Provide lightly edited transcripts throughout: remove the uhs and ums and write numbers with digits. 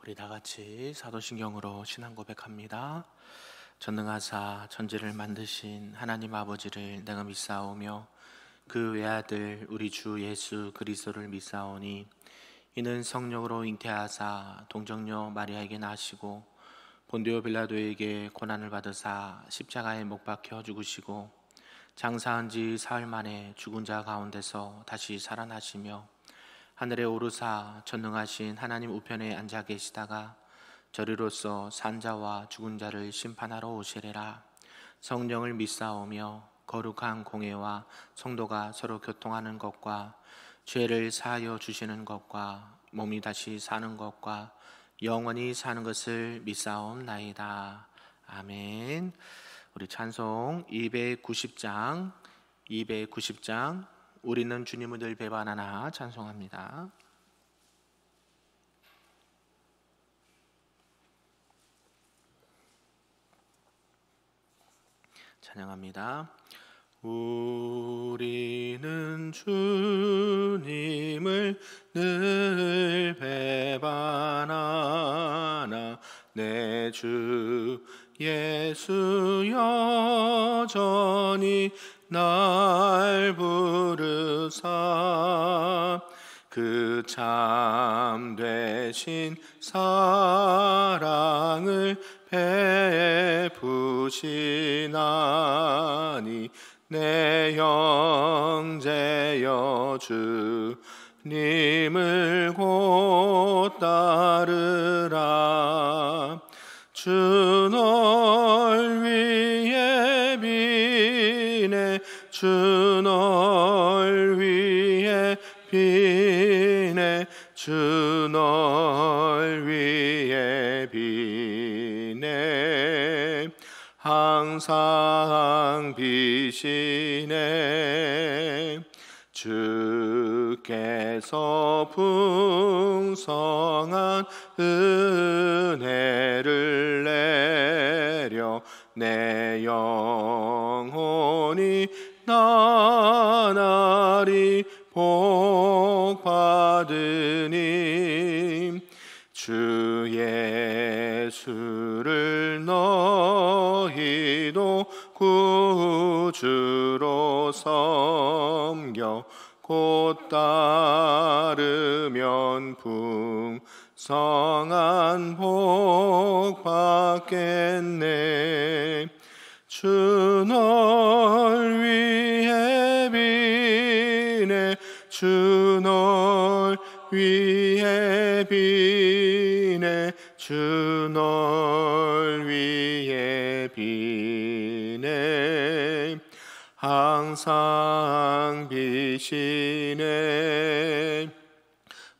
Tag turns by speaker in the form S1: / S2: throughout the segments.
S1: 우리 다 같이 사도신경으로 신앙 고백합니다. 전능하사 천지를 만드신 하나님 아버지를 내가 믿사오며 그 외아들 우리 주 예수 그리스도를 믿사오니 이는 성령으로 잉태하사 동정녀 마리아에게 나시고 본디오 빌라도에게 고난을 받으사 십자가에 못 박혀 죽으시고 장사한 지 사흘 만에 죽은 자 가운데서 다시 살아나시며 하늘에 오르사 전능하신 하나님 우편에 앉아 계시다가 저리로서 산자와 죽은 자를 심판하러 오시리라. 성령을 믿사오며 거룩한 공회와 성도가 서로 교통하는 것과 죄를 사하여 주시는 것과 몸이 다시 사는 것과 영원히 사는 것을 믿사옵나이다. 아멘. 우리 찬송 290장 우리는 주님을 늘 배반하나 찬송합니다. 찬양합니다. 우리는 주님을 늘 배반하나 내 주 예수 여전히 날 부르사 그 참되신 사랑을 베푸시나니 내 형제여 주님을 곧 따르라. 주 널 위해 비네 주 널 위해 비네 주 널 위해 비네 항상 비시네. 주께서 풍성한 은혜를 내려 내 영혼이 나날이 복 받으니 주 예수를 너희도 구주로 섬겨 곧 따르면 풍성한 복 받겠네. 주 널 위해 비네 주 널 위해 비네 주 널 위해 비네 항상 비시네.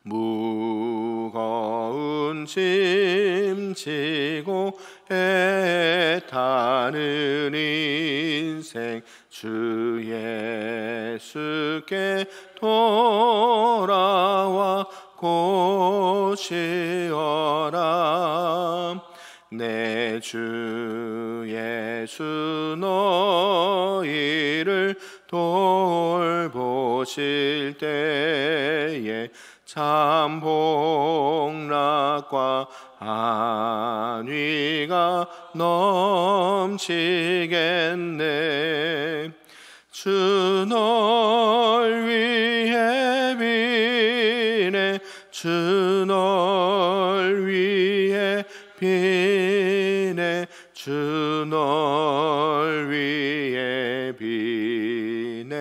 S1: 무거운 짐 지고 애타는 인생 주 예수께 돌아와 고시어라. 내 주 예수 너희를 돌보실 때에 참 복락과 안위가 넘치겠네. 주 널 위해 비네 주 널 위해 비네 주 널 위해 비네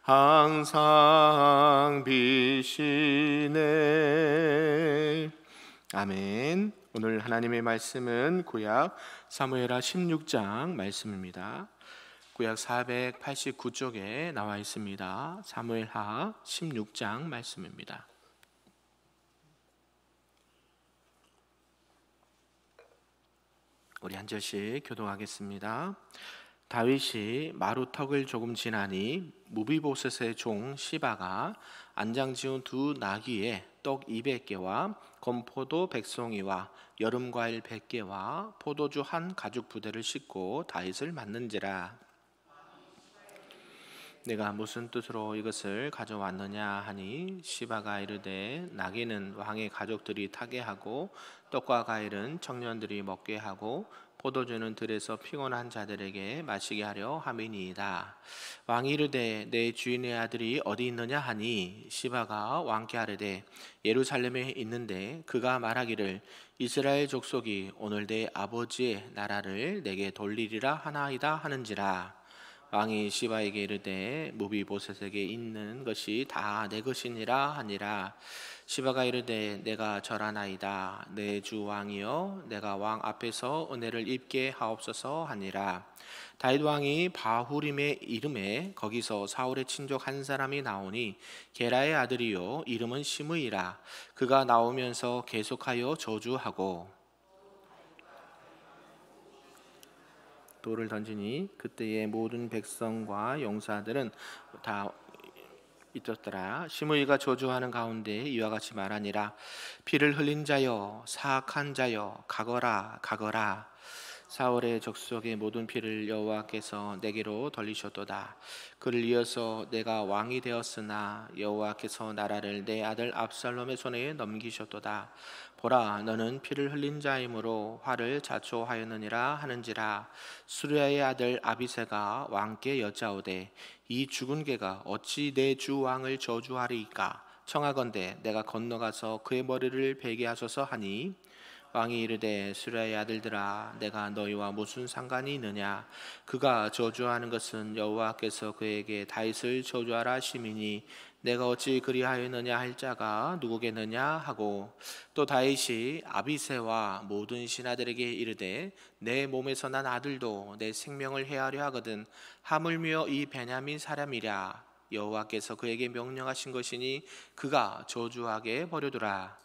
S1: 항상 비시네. 아멘. 오늘 하나님의 말씀은 구약 사무엘하 16장 말씀입니다. 구약 489쪽에 나와 있습니다. 사무엘하 16장 말씀입니다. 우리 한 절씩 교독하겠습니다. 다윗이 마루턱을 조금 지나니 무비보셋의 종 시바가 안장 지은 두 나귀에 떡 200개와 건포도 100송이와 여름과일 100개와 포도주 한 가죽 부대를 싣고 다윗을 맞는지라. 내가 무슨 뜻으로 이것을 가져왔느냐 하니 시바가 이르되 나귀는 왕의 가족들이 타게 하고 떡과 과일은 청년들이 먹게 하고 포도주는 들에서 피곤한 자들에게 마시게 하려 함이니이다. 왕이 이르되 내 주인의 아들이 어디 있느냐 하니 시바가 왕께 아뢰되 예루살렘에 있는데 그가 말하기를 이스라엘 족속이 오늘 내 아버지의 나라를 내게 돌리리라 하나이다 하는지라. 왕이 시바에게 이르되 무비보셋에게 있는 것이 다 내 것이니라 하니라. 시바가 이르되 내가 절하나이다. 내 주 왕이여 내가 왕 앞에서 은혜를 입게 하옵소서 하니라. 다윗 왕이 바후림의 이름에 거기서 사울의 친족 한 사람이 나오니 게라의 아들이요 이름은 시므이라. 그가 나오면서 계속하여 저주하고 돌을 던지니 그때의 모든 백성과 용사들은 다 있었더라. 시므이가 저주하는 가운데 이와 같이 말하니라. 피를 흘린 자여 사악한 자여 가거라 가거라. 사울의 족속의 모든 피를 여호와께서 내게로 돌리셨도다. 그를 이어서 내가 왕이 되었으나 여호와께서 나라를 내 아들 압살롬의 손에 넘기셨도다. 보라 너는 피를 흘린 자이므로 화를 자초하였느니라 하는지라. 수르야의 아들 아비새가 왕께 여짜오되 이 죽은 개가 어찌 내 주 왕을 저주하리이까. 청하건대 내가 건너가서 그의 머리를 베게 하소서 하니 왕이 이르되 수르야의 아들들아 내가 너희와 무슨 상관이 있느냐. 그가 저주하는 것은 여호와께서 그에게 다윗을 저주하라 하심이니 내가 어찌 그리하였느냐 할 자가 누구겠느냐 하고 또 다윗이 아비새와 모든 신하들에게 이르되 내 몸에서 난 아들도 내 생명을 해하려 하거든 하물며 이 베냐민 사람이랴. 여호와께서 그에게 명령하신 것이니 그가 저주하게 버려두라.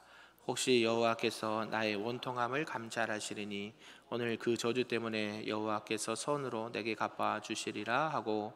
S1: 혹시 여호와께서 나의 원통함을 감찰하시리니 오늘 그 저주 때문에 여호와께서 선으로 내게 갚아 주시리라 하고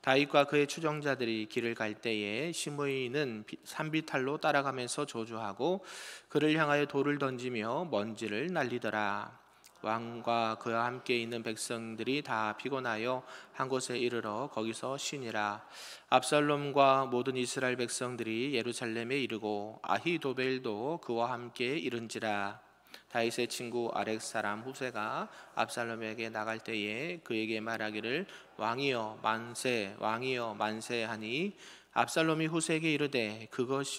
S1: 다윗과 그의 추종자들이 길을 갈 때에 시므이는 산비탈로 따라가면서 저주하고 그를 향하여 돌을 던지며 먼지를 날리더라. 왕과 그와 함께 있는 백성들이 다 피곤하여 한 곳에 이르러 거기서 쉬니라. 압살롬과 모든 이스라엘 백성들이 예루살렘에 이르고 아히도벨도 그와 함께 이른지라. 다윗의 친구 아렉 사람 후세가 압살롬에게 나갈 때에 그에게 말하기를 왕이여 만세 왕이여 만세 하니 압살롬이 후세에게 이르되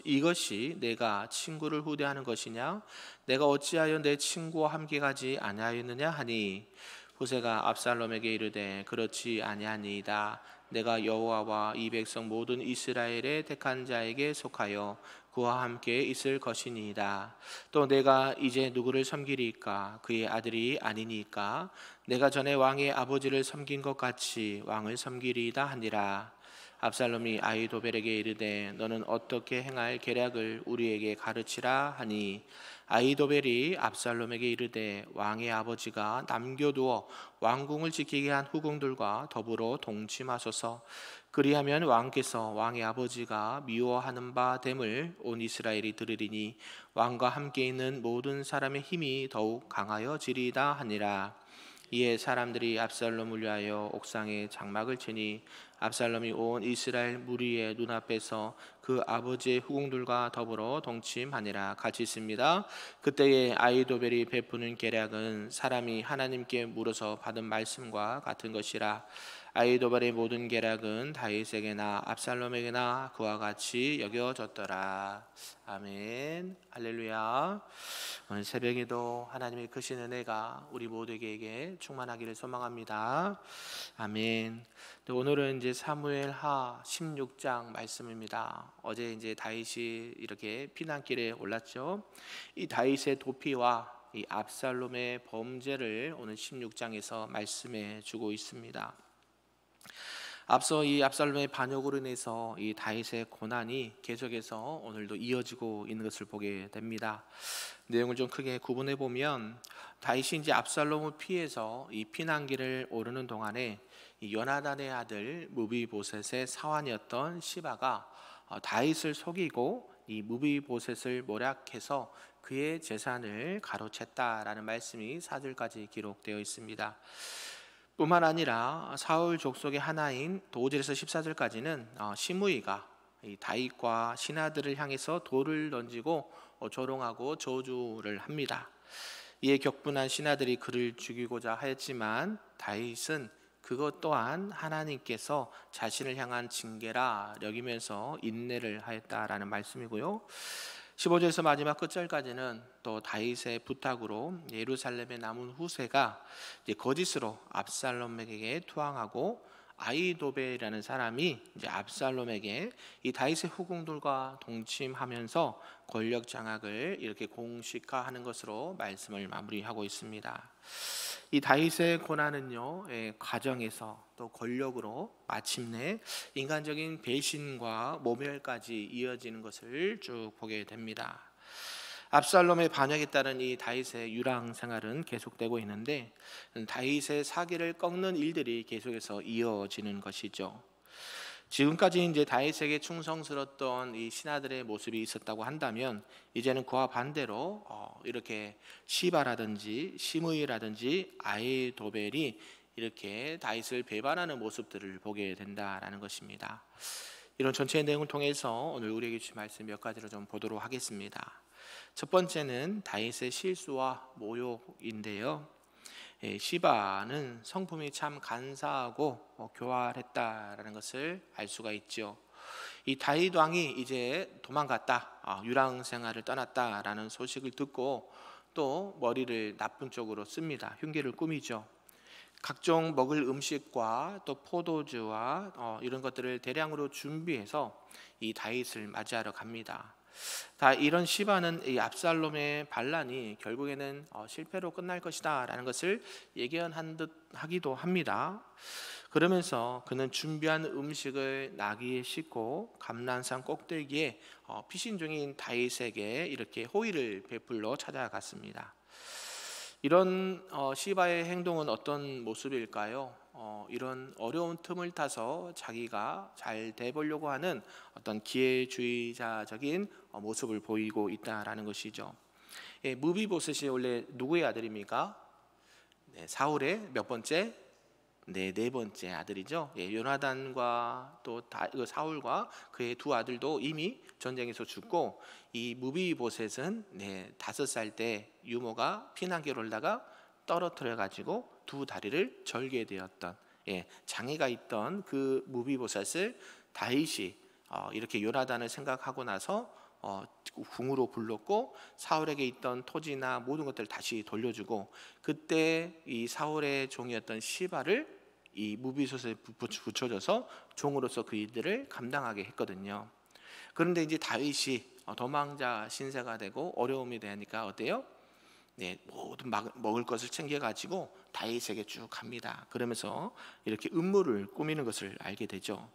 S1: 이것이 내가 친구를 후대하는 것이냐. 내가 어찌하여 내 친구와 함께 가지 아니하였느냐 하니 후세가 압살롬에게 이르되 그렇지 아니하니이다. 내가 여호와와 이 백성 모든 이스라엘의 택한 자에게 속하여 그와 함께 있을 것이니이다. 또 내가 이제 누구를 섬기리이까. 그의 아들이 아니니까 내가 전에 왕의 아버지를 섬긴 것 같이 왕을 섬기리이다 하니라. 압살롬이 아히도벨에게 이르되 너는 어떻게 행할 계략을 우리에게 가르치라 하니 아히도벨이 압살롬에게 이르되 왕의 아버지가 남겨두어 왕궁을 지키게 한 후궁들과 더불어 동침하소서. 그리하면 왕께서 왕의 아버지가 미워하는 바 됨을 온 이스라엘이 들으리니 왕과 함께 있는 모든 사람의 힘이 더욱 강하여지리이다 하니라. 이에 사람들이 압살롬을 위하여 옥상에 장막을 치니 압살롬이 온 이스라엘 무리의 눈앞에서 그 아버지의 후궁들과 더불어 동침하니라. 같이 있습니다. 그때에 아히도벨이 베푸는 계략은 사람이 하나님께 물어서 받은 말씀과 같은 것이라. 아히도벨의 모든 계략은 다윗에게나 압살롬에게나 그와 같이 여겨졌더라. 아멘. 할렐루야. 오늘 새벽에도 하나님의 크신 은혜가 우리 모두에게 충만하기를 소망합니다. 아멘. 오늘은 이제 사무엘하 16장 말씀입니다. 어제 이제 다윗이 이렇게 피난길에 올랐죠. 이 다윗의 도피와 이 압살롬의 범죄를 오늘 16장에서 말씀해 주고 있습니다. 앞서 이 압살롬의 반역으로 인해서 이 다윗의 고난이 계속해서 오늘도 이어지고 있는 것을 보게 됩니다. 내용을 좀 크게 구분해 보면 다윗이 이제 압살롬을 피해서 이 피난길을 오르는 동안에 이 요나단의 아들 무비보셋의 사환이었던 시바가 다윗을 속이고 이 무비보셋을 모략해서 그의 재산을 가로챘다라는 말씀이 4절까지 기록되어 있습니다. 뿐만 아니라 사울 족속의 하나인 또 5절에서 14절까지는 시므이가 이 다윗과 신하들을 향해서 돌을 던지고 조롱하고 저주를 합니다. 이에 격분한 신하들이 그를 죽이고자 하였지만 다윗은 그것 또한 하나님께서 자신을 향한 징계라 여기면서 인내를 하였다라는 말씀이고요. 15절에서 마지막 끝절까지는 또 다윗의 부탁으로 예루살렘에 남은 후세가 이제 거짓으로 압살롬에게 투항하고 아히도벨이라는 사람이 이제 압살롬에게 이 다윗의 후궁들과 동침하면서 권력 장악을 이렇게 공식화하는 것으로 말씀을 마무리하고 있습니다. 이 다윗의 고난은요, 가정에서 또 권력으로 마침내 인간적인 배신과 모멸까지 이어지는 것을 쭉 보게 됩니다. 압살롬의 반역에 따른 이 다윗의 유랑 생활은 계속되고 있는데 다윗의 사기를 꺾는 일들이 계속해서 이어지는 것이죠. 지금까지 이제 다윗에게 충성스럽던 이 신하들의 모습이 있었다고 한다면 이제는 그와 반대로 이렇게 시바라든지 시므이라든지 아히도벨이 이렇게 다윗을 배반하는 모습들을 보게 된다라는 것입니다. 이런 전체의 내용을 통해서 오늘 우리에게 주신 말씀 몇 가지로 좀 보도록 하겠습니다. 첫 번째는 다윗의 실수와 모욕인데요. 시바는 성품이 참 간사하고 교활했다라는 것을 알 수가 있죠. 이 다윗 왕이 이제 도망갔다, 유랑 생활을 떠났다라는 소식을 듣고 또 머리를 나쁜 쪽으로 씁니다. 흉기를 꾸미죠. 각종 먹을 음식과 또 포도주와 이런 것들을 대량으로 준비해서 이 다윗을 맞이하러 갑니다. 다 이런 시바는 이 압살롬의 반란이 결국에는 실패로 끝날 것이다라는 것을 예견한 듯 하기도 합니다. 그러면서 그는 준비한 음식을 나귀에 싣고 감난산 꼭대기에 피신 중인 다윗에게 이렇게 호의를 베풀러 찾아갔습니다. 이런 시바의 행동은 어떤 모습일까요? 이런 어려운 틈을 타서 자기가 잘 돼보려고 하는 어떤 기회주의자적인 모습을 보이고 있다라는 것이죠. 무비보셋이 원래 누구의 아들입니까? 사울의 몇 번째? 네 번째 아들이죠. 요나단과 또 사울과 그의 두 아들도 이미 전쟁에서 죽고 이 무비보셋은 5살 때 유모가 피난기로 올다가 떨어뜨려 가지고 두 다리를 절게 되었던 장애가 있던 그 무비보셋을 다윗이 이렇게 요나단을 생각하고 나서 궁으로 불렀고 사울에게 있던 토지나 모든 것들을 다시 돌려주고 그때 이 사울의 종이었던 시바를 이 무비보셋에 붙여줘서 종으로서 그 일들을 감당하게 했거든요. 그런데 이제 다윗이 도망자 신세가 되고 어려움이 되니까 어때요? 모든 먹을 것을 챙겨가지고 다윗에게 쭉 갑니다. 그러면서 이렇게 음모를 꾸미는 것을 알게 되죠.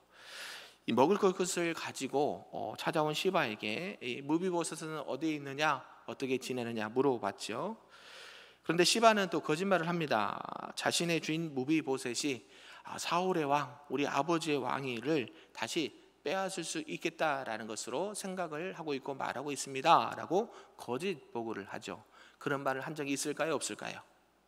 S1: 이 먹을 것을 가지고 찾아온 시바에게 무비보셋은 어디에 있느냐, 어떻게 지내느냐 물어봤죠. 그런데 시바는 또 거짓말을 합니다. 자신의 주인 무비보셋이 사울의 왕, 우리 아버지의 왕위를 다시 빼앗을 수 있겠다라는 것으로 생각을 하고 있고 말하고 있습니다 라고 거짓 보고를 하죠. 그런 말을 한 적이 있을까요? 없을까요?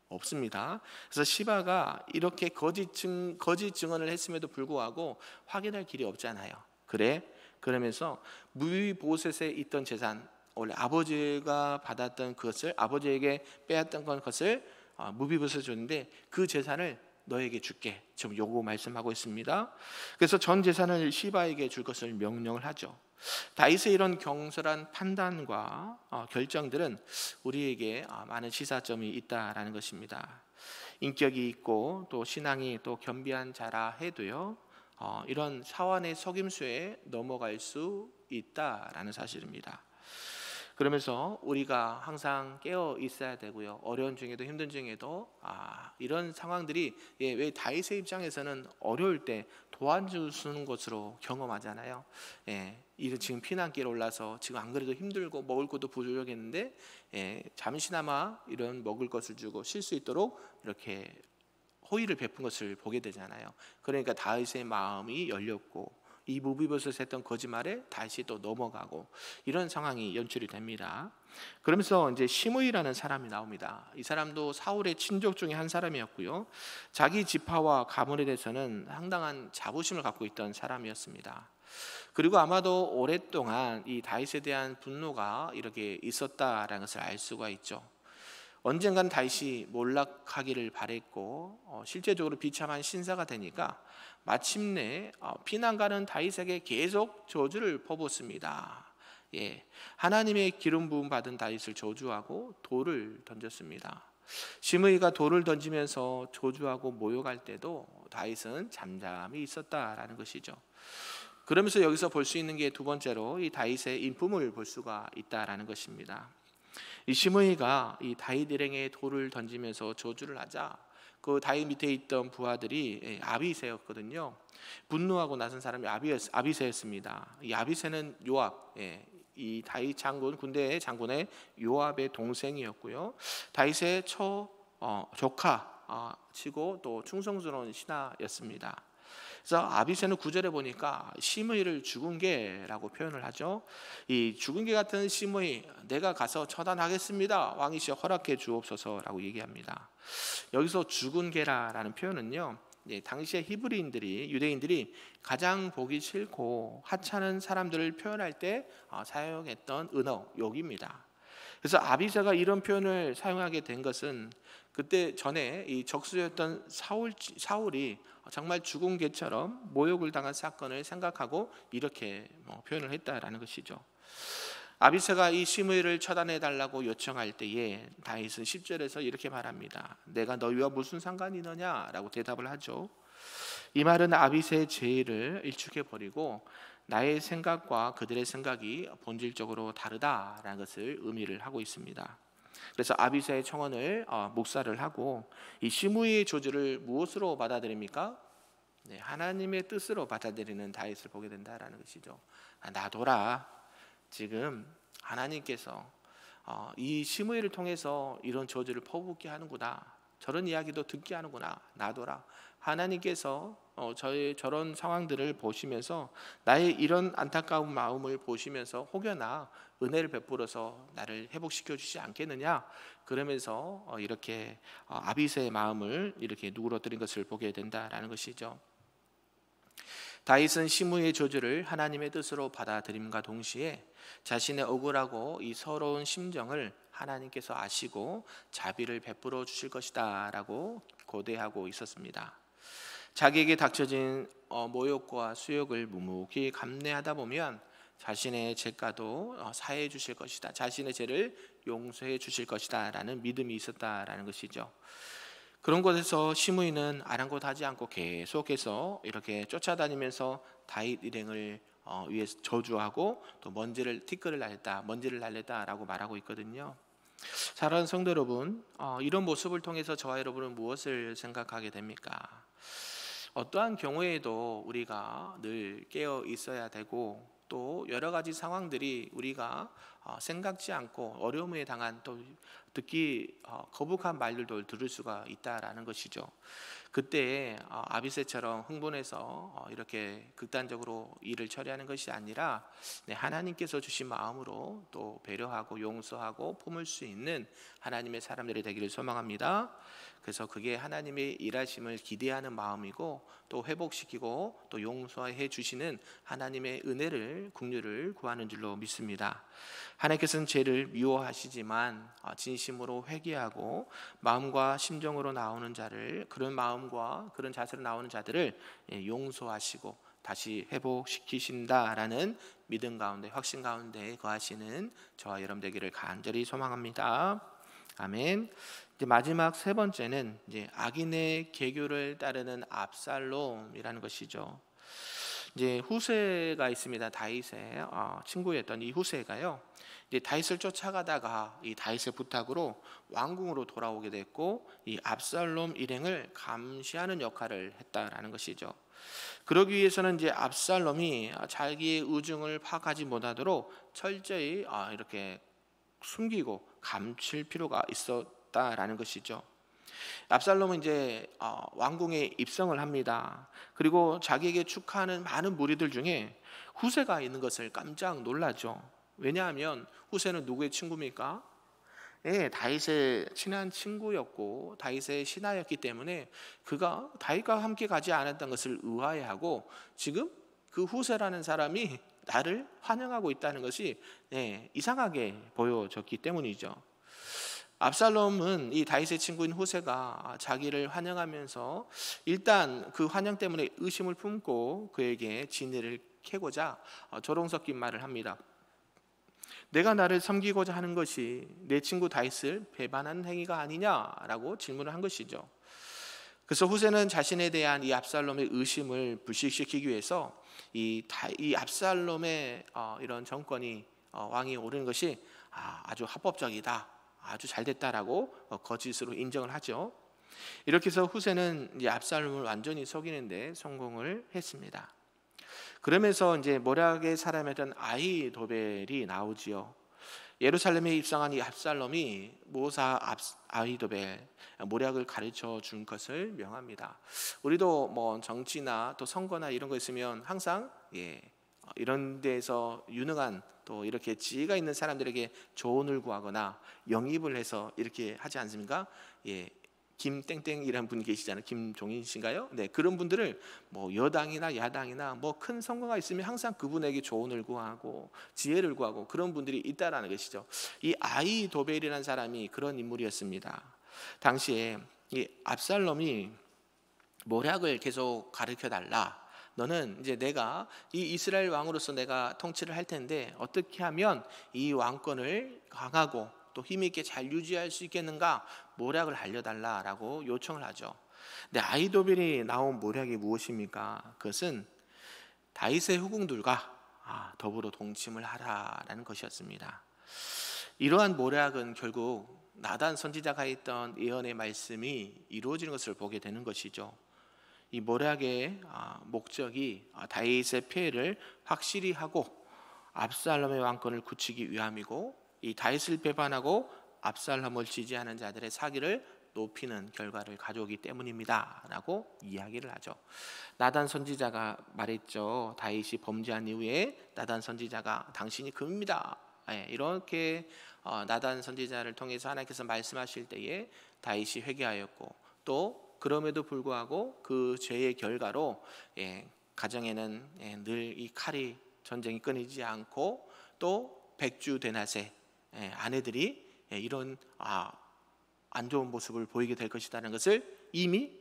S1: 없습니다. 그래서 시바가 이렇게 거짓 증언을 했음에도 불구하고 확인할 길이 없잖아요. 그러면서 무비보셋에 있던 재산, 원래 아버지가 받았던 그것을 아버지에게 빼앗던 것을 무비보셋에 줬는데 그 재산을 너에게 줄게 지금 요구 말씀하고 있습니다. 그래서 전 재산을 시바에게 줄 것을 명령을 하죠. 다윗의 이런 경솔한 판단과 결정들은 우리에게 많은 시사점이 있다라는 것입니다. 인격이 있고 또 신앙이 또 겸비한 자라 해도요 이런 사환의 속임수에 넘어갈 수 있다라는 사실입니다. 그러면서 우리가 항상 깨어 있어야 되고요. 어려운 중에도 힘든 중에도 이런 상황들이 왜 다윗의 입장에서는 어려울 때 도와주는 것으로 경험하잖아요. 지금 피난길에 올라서 지금 안 그래도 힘들고 먹을 것도 부족했는데 잠시나마 이런 먹을 것을 주고 쉴 수 있도록 이렇게 호의를 베푼 것을 보게 되잖아요. 그러니까 다윗의 마음이 열렸고 이 무비보셋에 했던 거짓말에 다시 또 넘어가고 이런 상황이 연출이 됩니다. 그러면서 이제 시므이라는 사람이 나옵니다. 이 사람도 사울의 친족 중에 한 사람이었고요. 자기 지파와 가문에 대해서는 상당한 자부심을 갖고 있던 사람이었습니다. 그리고 아마도 오랫동안 이 다윗에 대한 분노가 이렇게 있었다라는 것을 알 수가 있죠. 언젠간 다윗이 몰락하기를 바랬고 실제적으로 비참한 신사가 되니까 마침내 피난 가는 다윗에게 계속 저주를 퍼붓습니다. 하나님의 기름 부음 받은 다윗을 저주하고 돌을 던졌습니다. 시므이가 돌을 던지면서 저주하고 모욕할 때도 다윗은 잠잠히 있었다라는 것이죠. 그러면서 여기서 볼 수 있는 게 두 번째로 이 다윗의 인품을 볼 수가 있다라는 것입니다. 이 시므이가 이 다윗 일행에 돌을 던지면서 저주를 하자 그 다윗 밑에 있던 부하들이 아비새였거든요. 분노하고 나선 사람이 아비새였습니다. 이 아비새는 요압, 이 다윗 장군 군대의 장군의 요압의 동생이었고요. 다윗의 조카 치고 또 충성스러운 신하였습니다. 그래서 아비새는 9절에 보니까 시므이를 죽은 개라고 표현을 하죠. 이 죽은 개 같은 시므이 내가 가서 처단하겠습니다. 왕이시여 허락해 주옵소서라고 얘기합니다. 여기서 죽은 개라는 표현은요. 당시에 히브리인들이 유대인들이 가장 보기 싫고 하찮은 사람들을 표현할 때 사용했던 은어 욕입니다. 그래서 아비새가 이런 표현을 사용하게 된 것은 그때 전에 이 적수였던 사울이 정말 죽은 개처럼 모욕을 당한 사건을 생각하고 이렇게 표현을 했다라는 것이죠. 아비새가 이 시므이를 처단해 달라고 요청할 때에 다윗은 10절에서 이렇게 말합니다. 내가 너희와 무슨 상관이 있느냐라고 대답을 하죠. 이 말은 아비새의 죄를 일축해 버리고 나의 생각과 그들의 생각이 본질적으로 다르다라는 것을 의미를 하고 있습니다. 그래서 아비새의 청원을 묵살을 하고 이 시므이의 저주를 무엇으로 받아들입니까? 하나님의 뜻으로 받아들이는 다윗을 보게 된다라는 것이죠. 놔둬라. 지금 하나님께서 이 시므이를 통해서 이런 저주를 퍼붓게 하는구나. 저런 이야기도 듣게 하는구나. 놔둬라. 하나님께서 저의 저런 상황들을 보시면서 나의 이런 안타까운 마음을 보시면서 혹여나 은혜를 베풀어서 나를 회복시켜 주시지 않겠느냐. 그러면서 이렇게 아비새의 마음을 이렇게 누그러뜨린 것을 보게 된다라는 것이죠. 다윗은 시므이의 저주를 하나님의 뜻으로 받아들임과 동시에 자신의 억울하고 이 서러운 심정을 하나님께서 아시고 자비를 베풀어 주실 것이다 라고 고대하고 있었습니다. 자기에게 닥쳐진 모욕과 수욕을 묵묵히 감내하다 보면 자신의 죄가도 사해 주실 것이다. 자신의 죄를 용서해 주실 것이다 라는 믿음이 있었다라는 것이죠. 그런 곳에서 시므이는 아랑곳하지 않고 계속해서 이렇게 쫓아다니면서 다윗 일행을 위해서 저주하고 또 티끌을 날렸다라고 말하고 있거든요. 사랑하는 성도 여러분, 이런 모습을 통해서 저와 여러분은 무엇을 생각하게 됩니까? 어떠한 경우에도 우리가 늘 깨어 있어야 되고 또 여러 가지 상황들이 우리가 생각지 않고 어려움에 당한 또 듣기 거북한 말들도 들을 수가 있다라는 것이죠. 그때 아비새처럼 흥분해서 이렇게 극단적으로 일을 처리하는 것이 아니라 하나님께서 주신 마음으로 또 배려하고 용서하고 품을 수 있는 하나님의 사람들이 되기를 소망합니다. 그래서 그게 하나님의 일하심을 기대하는 마음이고 또 회복시키고 또 용서해 주시는 하나님의 은혜를 긍휼을 구하는 줄로 믿습니다. 하나님께서는 죄를 미워하시지만 진심으로 회개하고 마음과 심정으로 나오는 자를 그런 마음과 그런 자세로 나오는 자들을 용서하시고 다시 회복시키신다라는 믿음 가운데 확신 가운데 거하시는 저와 여러분 되기를 간절히 소망합니다. 아멘. 이제 마지막 세 번째는 이제 악인의 계교를 따르는 압살롬이라는 것이죠. 이제 후세가 있습니다. 다윗의 친구였던 이 후세가요. 이제 다윗을 쫓아가다가 이 다윗의 부탁으로 왕궁으로 돌아오게 됐고 이 압살롬 일행을 감시하는 역할을 했다라는 것이죠. 그러기 위해서는 이제 압살롬이 자기의 의중을 파악하지 못하도록 철저히 이렇게 숨기고 감출 필요가 있었다라는 것이죠. 압살롬은 이제 왕궁에 입성을 합니다. 그리고 자기에게 축하하는 많은 무리들 중에 후세가 있는 것을 깜짝 놀라죠. 왜냐하면 후세는 누구의 친구입니까? 예, 다윗의 친한 친구였고 다윗의 신하였기 때문에 그가 다윗과 함께 가지 않았던 것을 의아해하고 지금 그 후세라는 사람이 나를 환영하고 있다는 것이 이상하게 보여졌기 때문이죠. 압살롬은 이 다윗의 친구인 후세가 자기를 환영하면서 일단 그 환영 때문에 의심을 품고 그에게 진리를 캐고자 조롱 섞인 말을 합니다. 내가 나를 섬기고자 하는 것이 내 친구 다윗을 배반하는 행위가 아니냐라고 질문을 한 것이죠. 그래서 후세는 자신에 대한 이 압살롬의 의심을 불식시키기 위해서 이 압살롬의 이런 정권이 왕이 오르는 것이 아주 합법적이다, 아주 잘 됐다라고 거짓으로 인정을 하죠. 이렇게 해서 후세는 이제 압살롬을 완전히 속이는데 성공을 했습니다. 그러면서 이제 모략의 사람이었던 아히도벨이 나오지요. 예루살렘에 입성한 이 압살롬이 모사 아히도벨 모략을 가르쳐 준 것을 명합니다. 우리도 뭐 정치나 또 선거나 이런 거 있으면 항상 이런 데서 유능한 또 이렇게 지혜가 있는 사람들에게 조언을 구하거나 영입을 해서 이렇게 하지 않습니까? 김땡땡이라는 분이 계시잖아요. 김종인 씨인가요? 네, 그런 분들을 뭐 여당이나 야당이나 뭐 큰 선거가 있으면 항상 그분에게 조언을 구하고 지혜를 구하고 그런 분들이 있다라는 것이죠. 이 아히도벨이라는 사람이 그런 인물이었습니다. 당시에 이 압살롬이 모략을 계속 가르쳐 달라. 너는 이제 내가 이 이스라엘 왕으로서 내가 통치를 할 텐데 어떻게 하면 이 왕권을 강하고 또 힘있게 잘 유지할 수 있겠는가 모략을 알려달라라고 요청을 하죠. 근데 아히도벨이 나온 모략이 무엇입니까? 그것은 다윗의 후궁들과 더불어 동침을 하라라는 것이었습니다. 이러한 모략은 결국 나단 선지자가 했던 예언의 말씀이 이루어지는 것을 보게 되는 것이죠. 이 모략의 목적이 다윗의 폐해를 확실히 하고 압살롬의 왕권을 굳히기 위함이고 이 다윗을 배반하고 압살롬을 지지하는 자들의 사기를 높이는 결과를 가져오기 때문입니다 라고 이야기를 하죠. 나단 선지자가 말했죠. 다윗이 범죄한 이후에 나단 선지자가 당신이 금입니다, 이렇게 나단 선지자를 통해서 하나님께서 말씀하실 때에 다윗이 회개하였고 또 그럼에도 불구하고 그 죄의 결과로 가정에는 늘 이 칼이 전쟁이 끊이지 않고 또 백주 대낮에 아내들이 이런 안 좋은 모습을 보이게 될 것이라는 것을 이미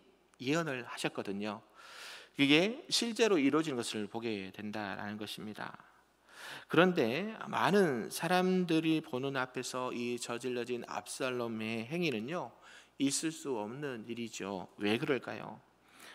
S1: 예언을 하셨거든요. 이게 실제로 이루어지는 것을 보게 된다라는 것입니다. 그런데 많은 사람들이 보는 앞에서 이 저질러진 압살롬의 행위는요 있을 수 없는 일이죠. 왜 그럴까요?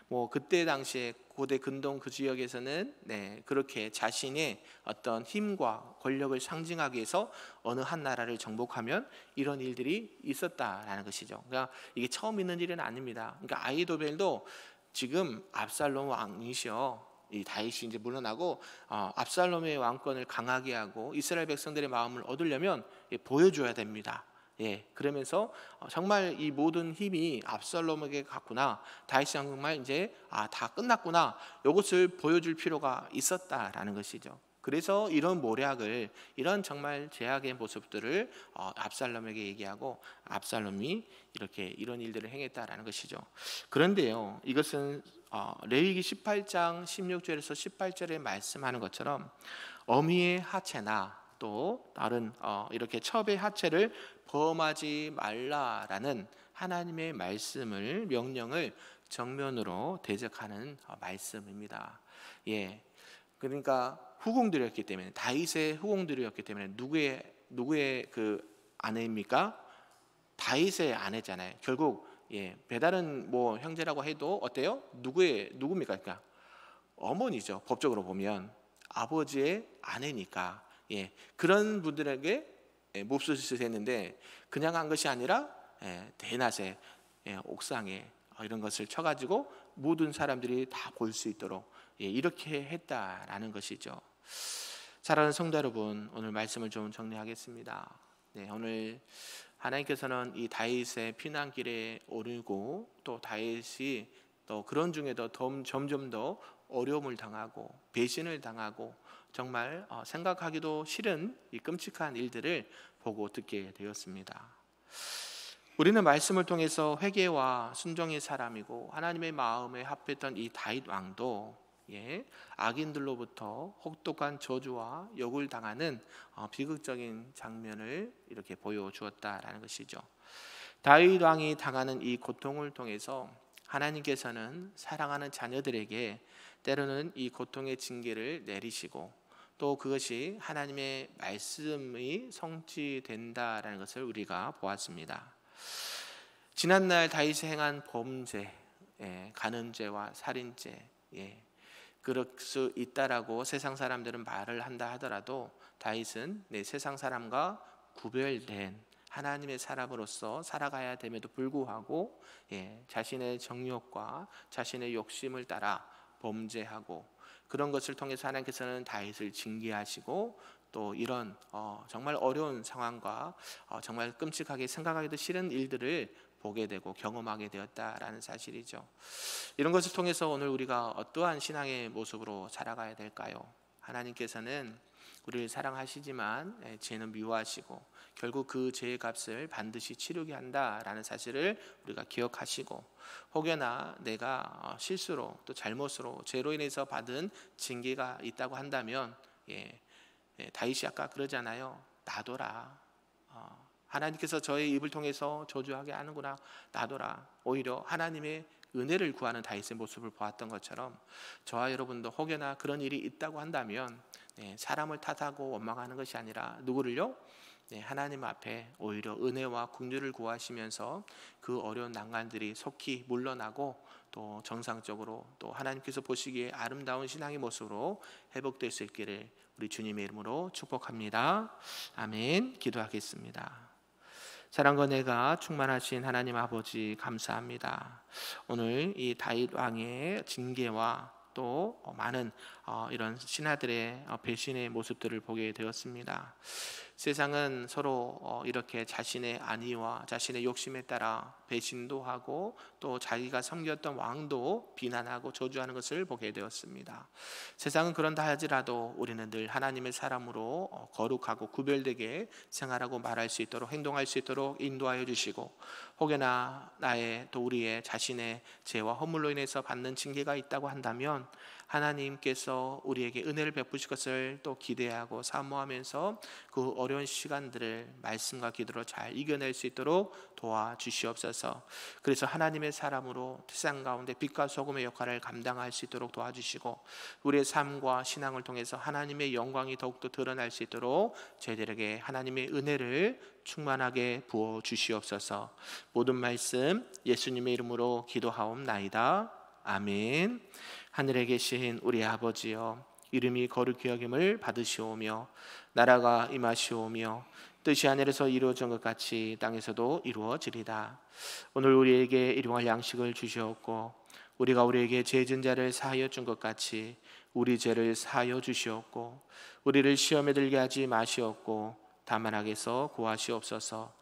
S1: 뭐 그때 당시에 고대 근동 그 지역에서는 그렇게 자신의 어떤 힘과 권력을 상징하기 위해서 어느 한 나라를 정복하면 이런 일들이 있었다라는 것이죠. 그러니까 이게 처음 있는 일은 아닙니다. 그러니까 아히도벨도 지금 압살롬 왕이시여 이 다윗이 이제 물러나고 압살롬의 왕권을 강하게 하고 이스라엘 백성들의 마음을 얻으려면 보여줘야 됩니다. 그러면서 정말 이 모든 힘이 압살롬에게 갔구나. 다윗이 정말 이제 다 끝났구나. 이것을 보여줄 필요가 있었다라는 것이죠. 그래서 이런 모략을 이런 정말 제약의 모습들을 압살롬에게 얘기하고 압살롬이 이렇게 이런 일들을 행했다라는 것이죠. 그런데요, 이것은 레위기 18장 16절에서 18절에 말씀하는 것처럼 어미의 하체나 또 다른 이렇게 첩의 하체를 범하지 말라라는 하나님의 말씀을 명령을 정면으로 대적하는 말씀입니다. 그러니까 후궁들이었기 때문에 다윗의 후궁들이었기 때문에 누구의 그 아내입니까? 다윗의 아내잖아요. 결국 배다른 뭐 형제라고 해도 어때요? 누굽니까? 그러니까 어머니죠. 법적으로 보면 아버지의 아내니까 그런 분들에게 몹쓸 했는데 그냥 한 것이 아니라 대낮에 옥상에 이런 것을 쳐가지고 모든 사람들이 다 볼 수 있도록 이렇게 했다라는 것이죠. 사랑하는 성도 여러분, 오늘 말씀을 좀 정리하겠습니다. 오늘 하나님께서는 이 다윗의 피난길에 오르고 또 다윗이 또 그런 중에도 점점 더 어려움을 당하고 배신을 당하고 정말 생각하기도 싫은 이 끔찍한 일들을 보고 듣게 되었습니다. 우리는 말씀을 통해서 회개와 순종의 사람이고 하나님의 마음에 합했던 이 다윗 왕도 악인들로부터 혹독한 저주와 욕을 당하는 비극적인 장면을 이렇게 보여주었다라는 것이죠. 다윗 왕이 당하는 이 고통을 통해서 하나님께서는 사랑하는 자녀들에게 때로는 이 고통의 징계를 내리시고 또 그것이 하나님의 말씀이 성취된다라는 것을 우리가 보았습니다. 지난날 다윗이 행한 범죄, 간음죄와 살인죄, 그럴 수 있다라고 세상 사람들은 말을 한다 하더라도 다윗은 세상 사람과 구별된 하나님의 사람으로서 살아가야 됨에도 불구하고 자신의 정욕과 자신의 욕심을 따라 범죄하고 그런 것을 통해서 하나님께서는 다윗을 징계하시고 또 이런 정말 어려운 상황과 정말 끔찍하게 생각하기도 싫은 일들을 보게 되고 경험하게 되었다라는 사실이죠. 이런 것을 통해서 오늘 우리가 어떠한 신앙의 모습으로 살아가야 될까요? 하나님께서는 우리를 사랑하시지만 죄는 미워하시고 결국 그 죄의 값을 반드시 치르게 한다라는 사실을 우리가 기억하시고 혹여나 내가 실수로 또 잘못으로 죄로 인해서 받은 징계가 있다고 한다면 다윗이 아까 그러잖아요. 놔둬라. 하나님께서 저의 입을 통해서 저주하게 하는구나. 놔둬라. 오히려 하나님의 은혜를 구하는 다윗의 모습을 보았던 것처럼 저와 여러분도 혹여나 그런 일이 있다고 한다면 사람을 탓하고 원망하는 것이 아니라 누구를요? 하나님 앞에 오히려 은혜와 긍휼을 구하시면서 그 어려운 난관들이 속히 물러나고 또 정상적으로 또 하나님께서 보시기에 아름다운 신앙의 모습으로 회복될 수 있기를 우리 주님의 이름으로 축복합니다. 아멘. 기도하겠습니다. 사랑과 은혜가 충만하신 하나님 아버지 감사합니다. 오늘 이 다윗 왕의 징계와 또 많은 이런 신하들의 배신의 모습들을 보게 되었습니다. 세상은 서로 이렇게 자신의 안위와 자신의 욕심에 따라 배신도 하고 또 자기가 섬겼던 왕도 비난하고 저주하는 것을 보게 되었습니다. 세상은 그런다 하지라도 우리는 늘 하나님의 사람으로 거룩하고 구별되게 생활하고 말할 수 있도록 행동할 수 있도록 인도하여 주시고 혹여나 나의 또 우리의 자신의 죄와 허물로 인해서 받는 징계가 있다고 한다면 하나님께서 우리에게 은혜를 베푸실 것을 또 기대하고 사모하면서 그 어려운 시간들을 말씀과 기도로 잘 이겨낼 수 있도록 도와주시옵소서. 그래서 하나님의 사람으로 세상 가운데 빛과 소금의 역할을 감당할 수 있도록 도와주시고 우리의 삶과 신앙을 통해서 하나님의 영광이 더욱더 드러날 수 있도록 저희들에게 하나님의 은혜를 충만하게 부어 주시옵소서. 모든 말씀 예수님의 이름으로 기도하옵나이다. 아멘. 하늘에 계신 우리 아버지여, 이름이 거룩히 여김을 받으시오며 나라가 임하시오며 뜻이 하늘에서 이루어진 것 같이 땅에서도 이루어지리다. 오늘 우리에게 일용할 양식을 주시옵고 우리가 우리에게 죄 지은 자를 사하여 준 것 같이 우리 죄를 사하여 주시옵고 우리를 시험에 들게 하지 마시옵고 다만 악에서 구하시옵소서.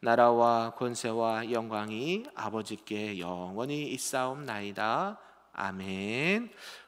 S1: 나라와 권세와 영광이 아버지께 영원히 있사옵나이다. 아멘.